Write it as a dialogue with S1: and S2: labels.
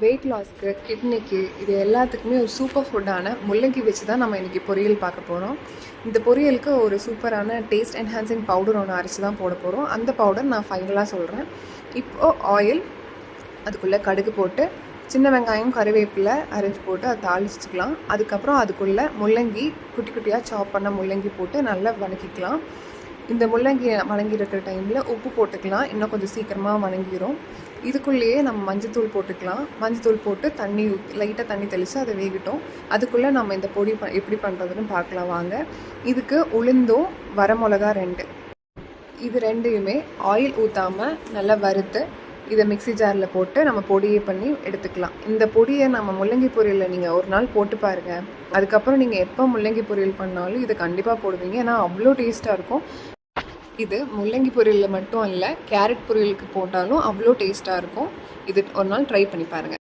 S1: Wait லாஸ்க்கு, கிட்னிக்கு இது எல்லாத்துக்குமே ஒரு சூப்பர் ஃபுட்டான முள்ளங்கி வச்சு தான் நம்ம இன்றைக்கி பொரியல் பார்க்க போகிறோம். இந்த பொரியலுக்கு ஒரு சூப்பரான டேஸ்ட் என்ஹான்சிங் பவுடர் ஒன்று அரைச்சி தான் போட போகிறோம். அந்த பவுடர் நான் ஃபைனலாக சொல்கிறேன். இப்போது ஆயில், அதுக்குள்ளே கடுகு போட்டு சின்ன வெங்காயம் கருவேப்பிலை அரைச்சி போட்டு அதை தாளிச்சிக்கலாம். அதுக்கப்புறம் அதுக்குள்ளே முள்ளங்கி குட்டி குட்டியாக சாப் பண்ண முள்ளங்கி போட்டு நல்லா வதக்கிக்கலாம். இந்த முள்ளங்கி வணங்கியிருக்கிற டைமில் உப்பு போட்டுக்கலாம், இன்னும் கொஞ்சம் சீக்கிரமாக வணங்கிடும். இதுக்குள்ளேயே நம்ம மஞ்சத்தூள் போட்டுக்கலாம். மஞ்சத்தூள் போட்டு தண்ணி லைட்டாக தண்ணி தெளித்து அதை வேகட்டும். அதுக்குள்ளே நம்ம இந்த பொடி எப்படி பண்ணுறதுன்னு பார்க்கலாம் வாங்க. இதுக்கு உளுந்தும் வரமிளகா 2 இது ரெண்டையுமே ஆயில் ஊற்றாமல் நல்லா வறுத்து இதை மிக்ஸி ஜாரில் போட்டு நம்ம பொடியை பண்ணி எடுத்துக்கலாம். இந்த பொடியை நம்ம முள்ளங்கி பொரியலில் நீங்கள் ஒரு நாள் போட்டு பாருங்கள். அதுக்கப்புறம் நீங்கள் எப்போ முள்ளங்கி பொரியல் பண்ணாலும் இதை கண்டிப்பாக போடுவீங்க. ஏன்னா அவ்வளோ டேஸ்ட்டாக இருக்கும். இது முள்ளங்கி பொரியலில் மட்டும் இல்லை, கேரட் பொரியலுக்கு போட்டாலும் அவ்வளோ டேஸ்ட்டாக இருக்கும். இது ஒரு நாள் ட்ரை பண்ணி பாருங்கள்.